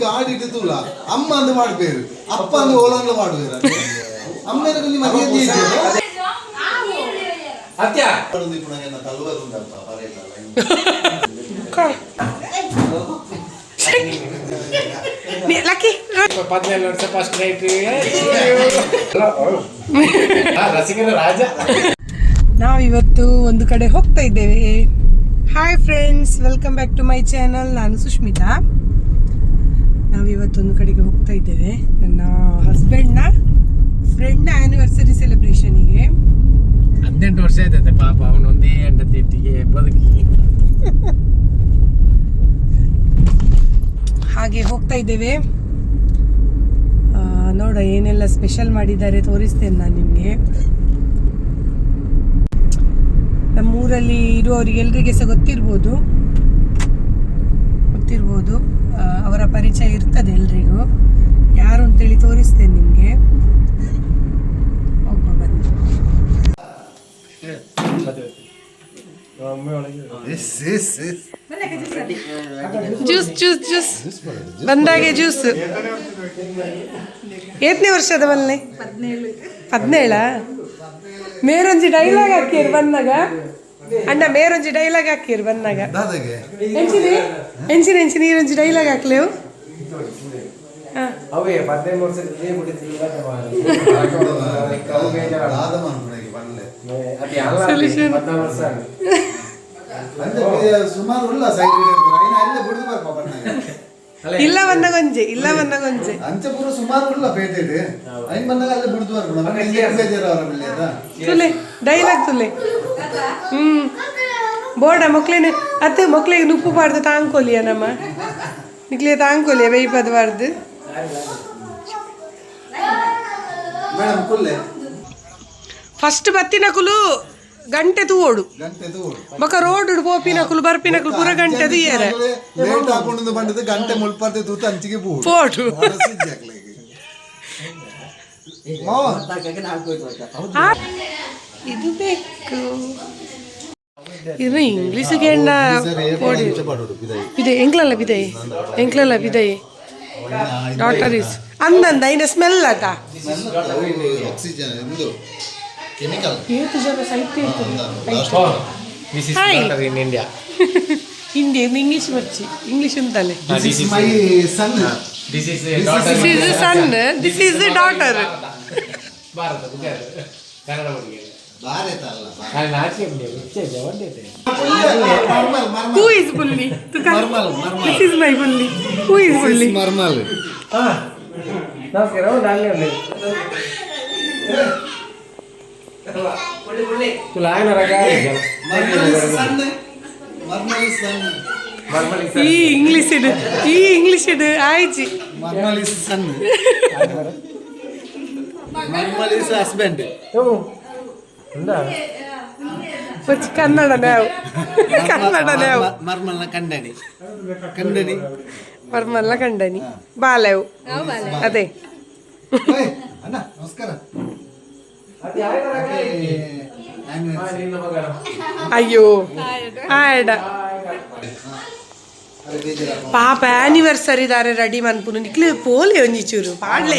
ಈಗ ಆಡಿಟ್ಟು ತೂಲ ಅಮ್ಮ ಅಂತ ಮಾಡ್ಬೇರು ಅಪ್ಪ ಅಂದ್ರೆ ಓಲಂಗ್ಲ ಮಾಡುವೇರ ಅಮ್ಮನ ಕೊಂಚ ಮರ್ಯಾದೆ ಇದೆ ಅತ್ಯ ಪಡುದು ಇಪ್ಪು ನನಗೆ ತಲುವದು ಉಂಟಪ್ಪ ಪರೇತಲ್ಲ ಲಕ್ಕಿ 17 ವರ್ಷ ಫಸ್ಟ್ ನೈಟ್ ರಸಿಕರ ರಾಜ. ನಾವಿವತ್ತು ಒಂದು ಕಡೆ ಹೋಗ್ತಾ ಇದ್ದೇವೆ. Hi friends, welcome back to my channel. ನಾನು ಸುಷ್ಮಿತಾ. ನಾವಿವತ್ತೊಂದು ಕಡೆಗೆ ಹೋಗ್ತಾ ಇದ್ದೇವೆ. ನನ್ನ ಹಸ್ಬೆಂಡ್ನ ಫ್ರೆಂಡ್ ಆ್ಯನಿವರ್ಸರಿ ಸೆಲೆಬ್ರೇಷನಿಗೆ. 18 ವರ್ಷ ಆಯ್ತದೆ ಪಾಪ, ಅವನೊಂದೇ ಹೆಂಡತಿಗೆ ಬದುಕಿ ಹಾಗೆ ಹೋಗ್ತಾ ಇದ್ದೇವೆ. ನೋಡ ಏನೆಲ್ಲ ಸ್ಪೆಷಲ್ ಮಾಡಿದ್ದಾರೆ ತೋರಿಸ್ತೇನೆ ನಾನು ನಿಮಗೆ. ನಮ್ಮೂರಲ್ಲಿ ಇರುವವರಿಗೆಲ್ಲರಿಗೆ ಸಹ ಗೊತ್ತಿರ್ಬೋದು, ಅವರ ಪರಿಚಯ ಇರ್ತದೆ ಎಲ್ರಿಗೂ. ಯಾರು ಅಂತೇಳಿ ತೋರಿಸ್ತೇನೆ ನಿಮಗೆ. ಹೋಗುವ ಬನ್ನಿ. ಜ್ಯೂಸ್ ಜ್ಯೂಸ್ ಜ್ಯೂಸ್ ಬಂದಾಗೆ ಜ್ಯೂಸ್. ಏತನೇ ವರ್ಷದ ಬಲ್ಲೆ? 17. ಮೇರೊಂಜಿ ಡೈಲಾಗ್ ಹಾಕಿರ್ ಬಂದಾಗ ಅಣ್ಣ, ಮೇರೊಂಜಿ ಡೈಲಾಗ್ ಹಾಕಿರ್ ಬಂದಾಗ ಎಂಚಿನ ಎಂಚಿನ ನೀರೊಂಜಿ ಡೈಲಾಗ್ ಹಾಕ್ಲೇವು. ಇಲ್ಲ ಬಂದಾಗೊಂಜೆ ತುಲೆ ಡೈಲಾಗ್ ತುಲೆ. ಬೋಡ ಮೊಕ್ಲೇನೆ ಅತ್ತೆ ಮೊಕ್ಲಿಗೆ ನುಪ್ಪು ಪಾಡ್ದು ತಾಂಕೋಲಿಯ ನಮ್ಮ ನಿಕ್ಲಿಯ ತಾಂಕೋಲಿಯ ಬೇಯ್ಪದಬಾರ್ದು. ಫಸ್ಟ್ ಬತ್ತಿನಕುಲು ಗಂಟೆ ತೂಡು ಬೊಕ ರೋಡ್ ಪೋಪಿನಕುಲು ಬರ್ಪಿನಕುಲು ಪೂರ ಗಂಟೆ ತುಯ್ಯರೆ ಗಂಟೆ ಮುಳ್ಪರ್ತೆ ತೂತು ಅಂಚಿಗೆ ಪೋಟು. ಇದು ಬೇಕು. ಇದು ಇಂಗ್ಲೀಷಿಗೆ ಎಣ್ಣ ಪೋಡಿ ಇದೆ ಎಂಕ್ಲಲ್ಲ ಬಿದೈ ಎಂಕ್ಲಲ್ಲ ಬಿದೈ ಡಾಕ್ಟರ್ ಇಸ್ ಅಂದಂದ ಇನ್ನ ಸ್ಮೆಲ್ ಅಟ ಕೆಮಿಕಲ್ ಏತು ಜನ ಸಾಹಿತ್ಯ ಇಂಡಿಯಾ ಇಂಡಿಯಾ ಇಂಗ್ಲೀಷ್ ಬರ್ಚಿ ಇಂಗ್ಲೀಷ್ ಅಂತಲೇ. This is my son, this is son, this is daughter. Bharat Kannada ಬಗ್ಗೆ ಭಾರತ ಅಲ್ಲ Who is bully? This is my bully. Who is bully? ಮರ್ಮಲ್. ನಮಸ್ಕಾರ. ಈ ಇಂಗ್ಲಿಷ್ ಇಡು ಆಯ್ಚಿ. ಮರ್ಮಲ್ ಇಸ್ ಸನ್, ಮರ್ಮಲ್ ಇಸ್ ಹಸ್ಬೆಂಡ್. ಕನ್ನಡ ನಾವು ಮರ್ಮಲ್ನ ಕಂಡನಿ ಕಂಡನಿ ಮರ್ಮಲ್ನ ಕಂಡನಿ ಬಾಲೆವು ಅದೇ. ಅಣ್ಣ ನಮಸ್ಕಾರ. ಅಯ್ಯೋ ಆಡ ಪಾಪ ಆನಿವರ್ಸರಿ ದಾರೆ ರೆಡಿ ಮನ್ಪುನು ನಿಕ್ಲಿ ಪೋಲಿ ಒಂಜಿ ಚೂರು ಪಾಡ್ಲೇ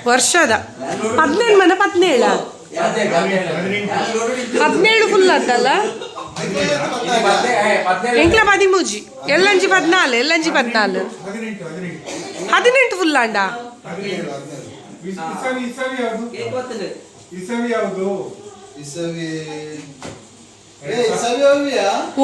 ವರ್ಷದ 17 ಮನ 17 ಫುಲ್ ಅಂತಲ್ಲ ಎಂಕ್ಲ 13 ಎಲ್ಲಂಜಿ 14 18 ಫುಲ್ ಅಂಡ.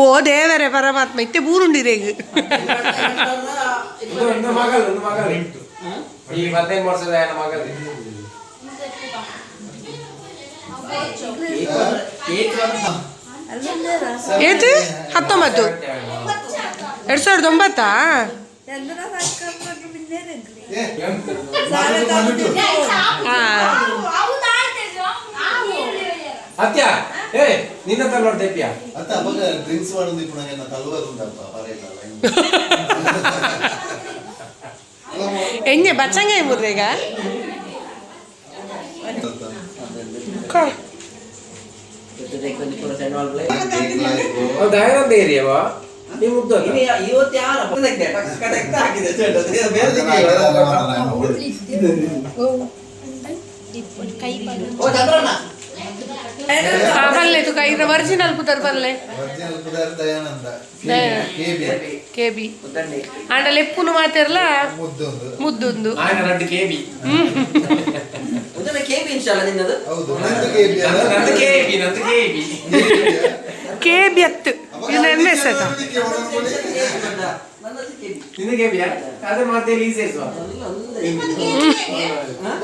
ಓ ದೇವರೇ ಪರಮಾತ್ಮ ಇತ್ತೆ ಬೂರುಂಡಿರೇಗ ಏತು 19 2009. ಅತ್ಯ ನಿನ್ನ ನೋಡ್ತೇಪ್ಯಾ ಅತ್ತ ಅವಾಗ ಡ್ರಿಂಕ್ಸ್ ಮಾಡೋದು ఇప్పుడు ನನಗೆ ತಲುವದು ಉಂಟಪ್ಪ ಪರೇತಲ್ಲ Enye bacanga murrega. Kor. Dayananda ಏರಿಯಾವಾ ಈ ಮುದ್ದು ಇವತ್ತು ಯಾರ Bale tu kai original putar bale. Original ಪುದರ್ Dayananda KB. Anda leppunu maaterla ಮುದ್ದೊಂದು muddundu. ఆయన 2 KB ಉದನ ಕೇಬಿ ಇನ್ಶಾಲ್ಲ ನಿನ್ನದು ಹೌದು ನಂದು ಕೇಬಿ ಅಲ್ಲ ನಂದು KB KB at. Ina MS ata. ನನ್ನದು ಕೇಬಿ ನಿನ್ನ KB ಯಾ ಅದ ಮತ್ತೆ ಲೀಸೇಸ್ ವಾ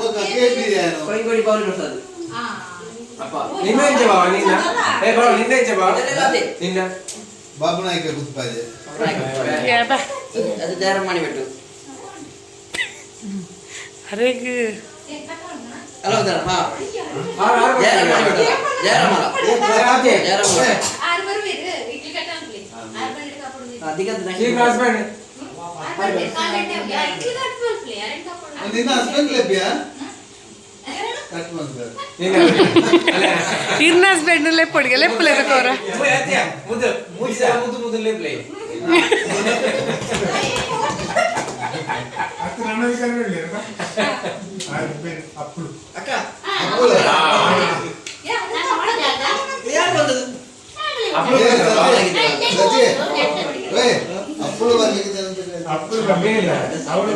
ಓಕೆ ಕೇಬಿ ಏನು ಕೊಡಿ ಕೊಡಿ ಬೌಲ್ ನೋಡ್ಸದು ಅಪ್ಪ ನಿನ್ನ ಎಂಚ ಬಾ ನಿನ್ನ ಏ ಬಾ ನಿನ್ನ ಎಂಚ ಬಾ ನಿನ್ನ ಬಾಬು ನಾಯ್ಕ ಕುತ್ಪಾದೆ Yeah ba. ಅದು ತಯಾರು ಮಾಡಿಬಿಟ್ಟು Areg. ಹಲೋ ಸರ್ ಹಾ ಆ ತಯಾರು ಮಾಡಿಬಿಟ್ಟು ಜಯರಾಮಲ್ಲ ಜಯರಾಮ ಈ ಕ್ಲಾಸ್ ಬೇಡ ನಿನ್ನ ಹಸ್ಬೆಂಡ್ ಲೆಬ್ಬಿಯಾ ಕಟ್ ಮಾಡ್ತಾರೆ ನಿನ್ನ ಅಲ್ಲ Irna husband leppodige leppule kora. ಮುದ್ದು ಮುದ್ದು ಲೇಪ್ಲೇ ಅಕ್ಕ ಅಪ್ಪುಲ ಯಾರು ಬಂದದ್ದು ಸತಿ ಏ ಅಪ್ಪುಲು ಬರ್ಲಿಕ್ಕೆ ಅಪ್ಪು ಕಮ್ಮಿಲ್ಲ ಅವಳು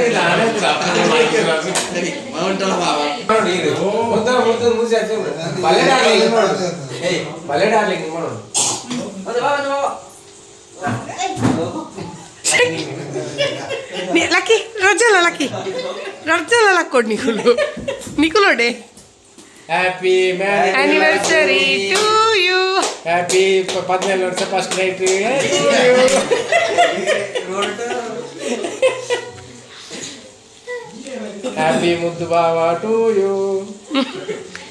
ಇಲ್ಲ ಅನಂತ ಅಪ್ಪು ಮಾಡಿದ್ರು ಸರಿ ಮೌಂಟಲ ಬಾವ ನೋಡಿ ಇದು ಮುದ್ದು ಮುಸಿ ಆಚೆ ಬಲ್ಲೆ ಡಾರ್ಲಿಂಗ್ ಮಾಡು ಏಯ್ ಬಲ್ಲೆ ಡಾರ್ಲಿಂಗ್ ಮಾಡು ಅದು ಬಾವ ಬಾವ Ni laki, rajala laki. Rajala lakod Nikulu. Nikulu de. Happy marriage Anniversary to you. Happy 14 ವರ್ಷ ಫಸ್ಟ್ ನೈಟ್ ಹ್ಯಾಪಿ ಮುದ್ದು ಬಾವ to you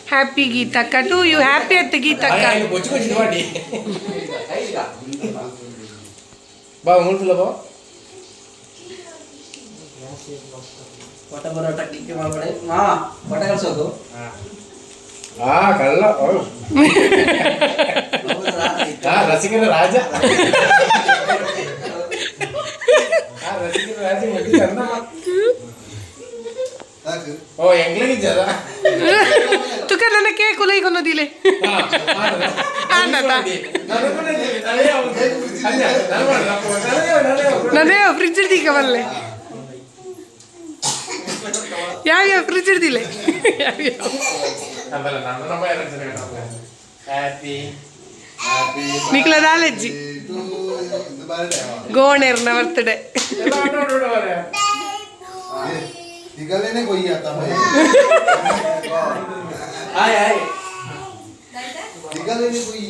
Happy Geetaka to you. Happy at Geetaka. ಕೊಚ್ಚು ಕೊಚ್ಚು ಮಾಡಿ ಬಾ ಮುಳ್ಫುಲ್ಲ ಬಾ ಪಟ ಬರೋಟ ಟಿಕ್ಕೆ ಮಾಡ್ಬೇಡಿ ಹಾ ಪಟ ಕಳ್ಸೋದು ಕಳ್ಳ ರಸಿಕರ ರಾಜ ರಸಿಕರ ರಾಜ ಮತ್ತೆ ಚಂದಮ್ಮ ಸಾಕು ಓ ಎಂಗ್ಲಿಗೆ ಜದ Tuka nana cake ulai kono dile. Annata. Nane fridge di kavalle. Ya fridge dile. Happy Nikla knowledge. Goner na birthday. ಈಗಲೇನೆ ಕೊಯ್ಯ ತಮ್ಮ ಆಯ್ ಆಯ್ ಈಗಲೇನೆ ಕೊಯ್ಯಿ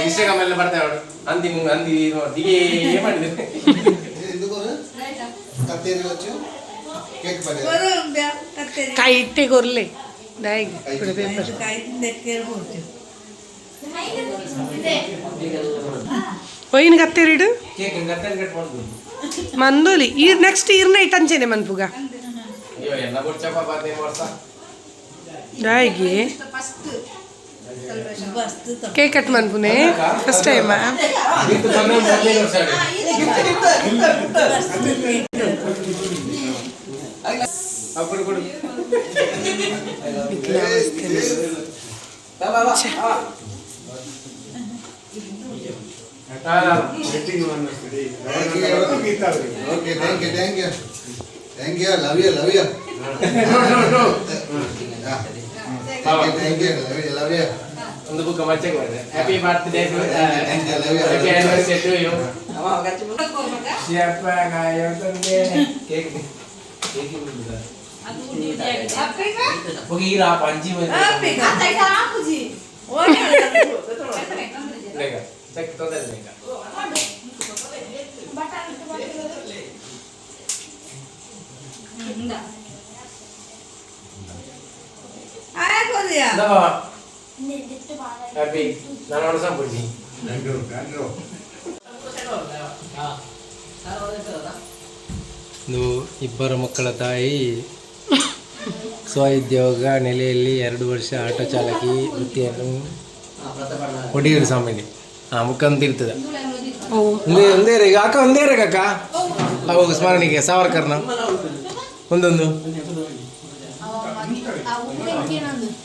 ಇನ್ಸ್ಟಾಗ್ರಾಮ್ ಎಲ್ಲ ಬರ್ತಾವೆ ಅವಳು ಅಂದಿ ಅಂದಿ ದಿಗೆ ಮಾಡಿದೆ ఎందుకు కత్తెరి వచ్చు కేక్ పడే Kaite korle. Dai. Pura paper. Oyin kattiridu. Cake ಗಟ್ಟೆ ಕಟ್ ಮಾಡೋದು Mandoli. Next year night anchene manpuga. ಅಯ್ಯೋ ಎಲ್ಲ ಕೊಡ್ಚಪ್ಪ 15 ವರ್ಷ Daige. Cake cut manpune. First time ah. ಇದು 15 ವರ್ಷ ಅప్పుడు ಕೊಡು ಬಾ ಬಾ ಬಾ okay thank you love you love you ಒಂದು ಬುಕ್ ಮಚ್ಚೆ ಕೊಡ್ರೆ happy birthday to Thank you, love you. Happy anniversary to you ಅಮ್ಮ ಗಚ್ಚು ಶಿಯಪ್ಪ ಗಾಯ ತಂದೆ ಕೇಕ್ ಕೇಕ್ ಬಿಡುದಾ ಹೋಗಿ ರಾ ಪಂಜಿ ಬಂದೆ ಲೇಗ ಚೆಕ್ ತೊಂದರೆ ಲೇಗ ಹ್ಯಾಪಿ ನಾನು ಹೊಡ್ಸ ಬಿಡ್ತೀನಿ ಇಬ್ಬರು ಮಕ್ಕಳ ತಾಯಿ ಸ್ವಉದ್ಯೋಗ ನೆಲೆಯಲ್ಲಿ 2 ವರ್ಷ ಆಟೋ ಚಾಲಕಿ ವೃತ್ತಿಯನ್ನು ಹೊಡಿಯೋದು ಸಾಮಾನ್ಯ ಮುಖಂತಿರ್ತದೆ ಒಂದೇ ಈಗ ಅಕ್ಕ ಒಂದೇ ಅಕ್ಕ ಅವಾಗ ಸ್ಮರಣೆಗೆ ಸಾವರ್ಕರ್ನ ಒಂದೊಂದು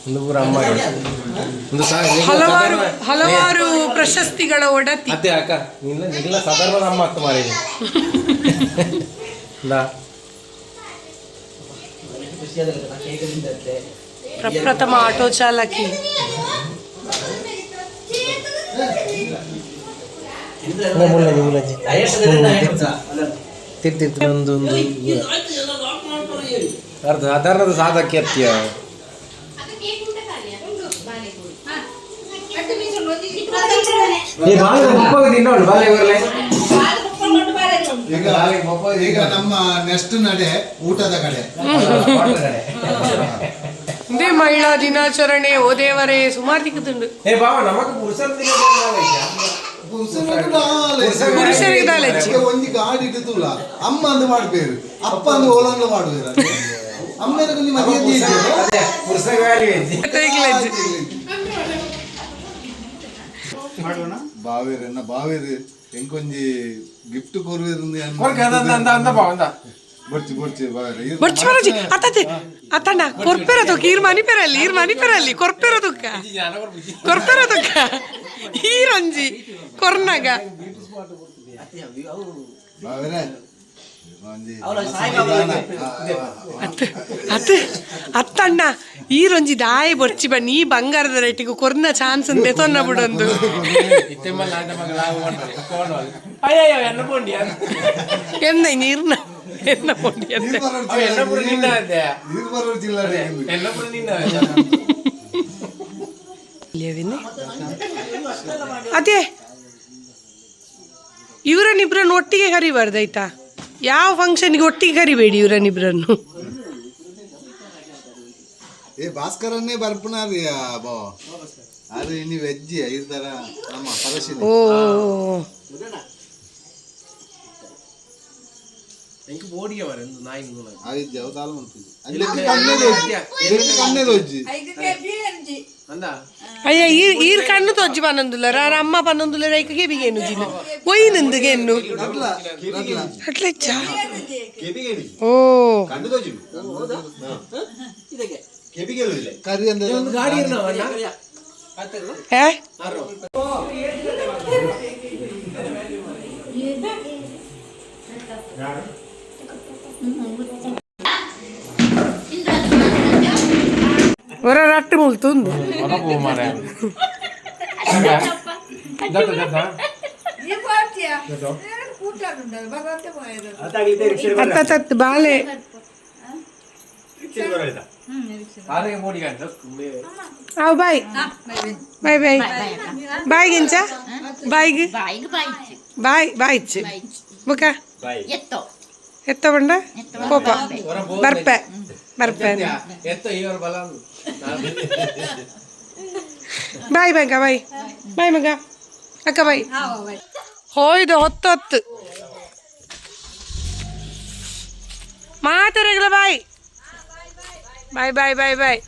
ಒಂದು ಪೂರ ಅಮ್ಮ ಒಂದು ಹಲವಾರು ಪ್ರಶಸ್ತಿಗಳ ಒಡತಿ ಅದೇ ಅಕ್ಕ ನಿಲ್ಲ ಸಾಧಾರಣ ಅಮ್ಮ ಅಕ್ಕ ಮಾರಿ ಪ್ರಪ್ರಥಮ ಆಟೋ ಚಾಲಕಿ ಒಂದು ಅರ್ಧ ಸಾಧಾರಣದ ಸಾಧಕ್ಕೆ ಅತ್ಯ ಈಗ ನಮ್ಮ ನೆಕ್ಸ್ಟ್ ನಡೆ ಊಟದ ಕಡೆ ಇದೇ ಮಹಿಳಾ ದಿನಾಚರಣೆ ಓ ದೇವರೇ ಸುಮಾರು ತಿಕ್ಕುತ್ತುಂಡು ಪುರುಷರಿಗೆ ದಾಲೆಚ್ಚಿ ಒಂದು ಗಾಡಿ ಇಟ್ಟುಲ್ಲ ಅಮ್ಮ ಅಂದು ಮಾಡ್ಬೇರು ಅಪ್ಪ ಅಂದು ಓಲಂದು ಮಾಡುವೇರ ಅಮ್ಮನ ಕೊಂಚ ಬಾವೇರ ಬಾವೇರು ಎಂಕೊಂಜಿ ಗಿಫ್ಟ್ ಕೊರುವೇರು ಬರ್ಚಿ ಬರ್ಚಿ ಬಾವೇರ ಬರ್ಚಿ ಬರಜಿ ಅತ್ತತೆ ಅತ್ತಣ್ಣ ಕೊರ್ಪೆರ ಈರ್ ಮನಿ ಪೆರಲ್ಲಿ ಕೊರ್ಪೆರ ತುಕ್ಕ ಈರಂಜಿ ಕೊರ್ನಗ ಬಾವೇರ ಅತ್ತಣ್ಣ ಈರೊಂಜಿ ದಾಯಿ ಬೊರ್ಚಿ ಬನ್ನಿ ಈ ಬಂಗಾರದ ರೇಟಿಗೂ ಕೊರ್ನ ಚಾನ್ಸ್ ಅಂತೆ ತೊನ್ನ ಬಿಡೊಂದು ಎನ್ನ ನೀರ್ನ ಎನ್ನ ಪೊಂಡಿ ಅಂತೆ ಅದೇ ಇವರನ್ನಿಬ್ರನ್ನು ಒಟ್ಟಿಗೆ ಕರಿಬಾರ್ದಾಯ್ತಾ ಯಾವ ಫಂಕ್ಷನ್ಗೆ ಒಟ್ಟಿಗೆ ಕರಿಬೇಡಿ ಇವರನ್ನಿಬ್ರನ್ನು ಭಾಸ್ಕರನ್ನೇ ಬರ್ಪುನಾರಿ ಬಾ ಅದು ಇನ್ನು ವೆಜ್ ಇರ್ತಾರ ನಮ್ಮ ಪರಶಿನಿ ಓ ಅಯ್ಯ ಈರ್ ಕಣ್ಣು ತೊಜ್ಜಿ ಪನ್ನೊಂದುಲ್ಲರ ಅಮ್ಮ ಪನ್ನೊಂದುಲ್ಲರ ಐಕಗೆ ಬಿಗೇನು ಜಿನ ಒಯ್ನಿಂದುಗೆನ್ನು ಅಟ್ಲೆಚ್ಚ ಓ ಕರಿ ಅಂದ್ರೆ ಒರ ರಟ್ಟು ಮುಲ್ತುಂದು ಅತ್ತ ಬಾಲೆ ಅವ್ ಬಾಯ್ ಬಾಯ್ ಬಾಯ್ ಬಾಯ್ ಗಿಂಚ ಬಾಯ್ಗೆ ಬಾಯ್ ಬಾಯ್ಚ್ ಬುಕ್ಕ ಎತ್ತ ಬಂಡ ಕೋಪ ಬರ್ಪೆ ಬರ್ಪೆ ಬಾಯ್ ಮಗ ಬಾಯ್ ಬಾಯ್ ಮಗ ಅಕ್ಕ ಬಾಯ್ ಹೋಯ್ದು ಹೊತ್ತು ಮಾತಾಡಗಲ ಬಾಯ್ ಬಾಯ್ ಬಾಯ್ ಬಾಯ್ ಬಾಯ್